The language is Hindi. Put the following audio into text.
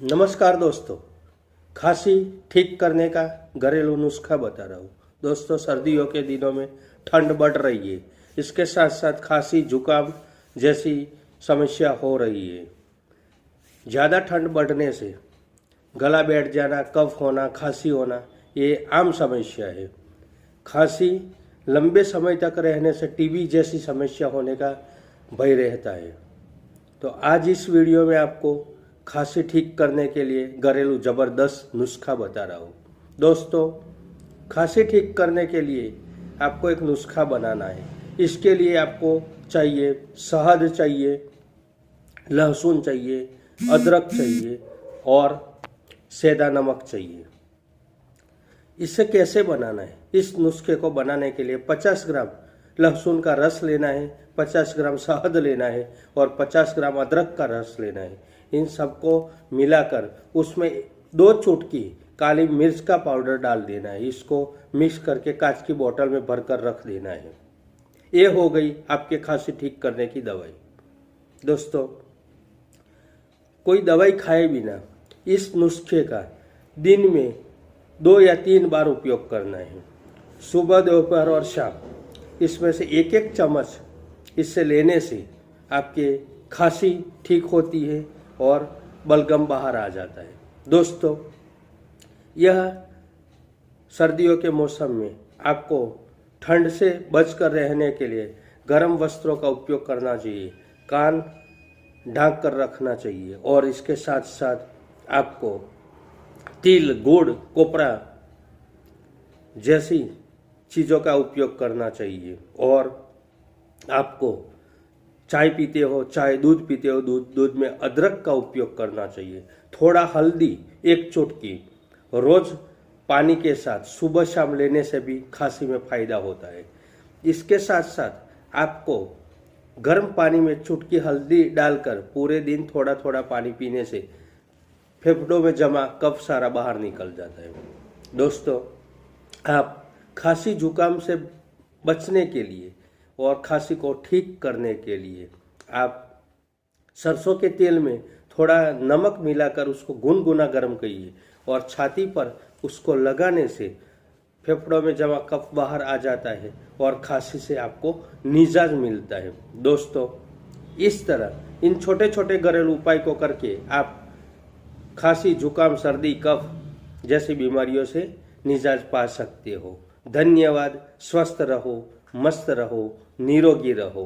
नमस्कार दोस्तों, खांसी ठीक करने का घरेलू नुस्खा बता रहा हूँ। दोस्तों, सर्दियों के दिनों में ठंड बढ़ रही है, इसके साथ साथ खांसी जुकाम जैसी समस्या हो रही है। ज़्यादा ठंड बढ़ने से गला बैठ जाना, कफ होना, खांसी होना ये आम समस्या है। खांसी लंबे समय तक रहने से टीबी जैसी समस्या होने का भय रहता है। तो आज इस वीडियो में आपको खांसी ठीक करने के लिए घरेलू ज़बरदस्त नुस्खा बता रहा हूँ। दोस्तों, खांसी ठीक करने के लिए आपको एक नुस्खा बनाना है। इसके लिए आपको चाहिए शहद चाहिए, लहसुन चाहिए, अदरक चाहिए और सेंधा नमक चाहिए। इसे कैसे बनाना है? इस नुस्खे को बनाने के लिए 50 ग्राम लहसुन का रस लेना है, 50 ग्राम शहद लेना है और 50 ग्राम अदरक का रस लेना है। इन सबको मिलाकर उसमें 2 चुटकी काली मिर्च का पाउडर डाल देना है। इसको मिक्स करके कांच की बोतल में भरकर रख देना है। ये हो गई आपके खांसी ठीक करने की दवाई। दोस्तों, कोई दवाई खाए बिना इस नुस्खे का दिन में 2 या 3 बार उपयोग करना है, सुबह, दोपहर और शाम। इसमें से एक एक चम्मच इससे लेने से आपके खांसी ठीक होती है और बलगम बाहर आ जाता है। दोस्तों, यह सर्दियों के मौसम में आपको ठंड से बचकर रहने के लिए गर्म वस्त्रों का उपयोग करना चाहिए, कान ढांक कर रखना चाहिए और इसके साथ साथ आपको तिल, गुड़, कोपरा जैसी चीज़ों का उपयोग करना चाहिए। और आपको चाय पीते हो, चाय, दूध पीते हो, दूध में अदरक का उपयोग करना चाहिए। थोड़ा हल्दी, 1 चुटकी रोज पानी के साथ सुबह शाम लेने से भी खांसी में फायदा होता है। इसके साथ साथ आपको गर्म पानी में चुटकी हल्दी डालकर पूरे दिन थोड़ा थोड़ा पानी पीने से फेफड़ों में जमा कफ सारा बाहर निकल जाता है। दोस्तों, आप खांसी जुकाम से बचने के लिए और खांसी को ठीक करने के लिए आप सरसों के तेल में थोड़ा नमक मिलाकर उसको गुनगुना गर्म करिए और छाती पर उसको लगाने से फेफड़ों में जमा कफ बाहर आ जाता है और खांसी से आपको निजात मिलता है। दोस्तों, इस तरह इन छोटे छोटे घरेलू उपाय को करके आप खांसी, जुकाम, सर्दी, कफ जैसी बीमारियों से निजात पा सकते हो। धन्यवाद। स्वस्थ रहो, मस्त रहो, निरोगी रहो।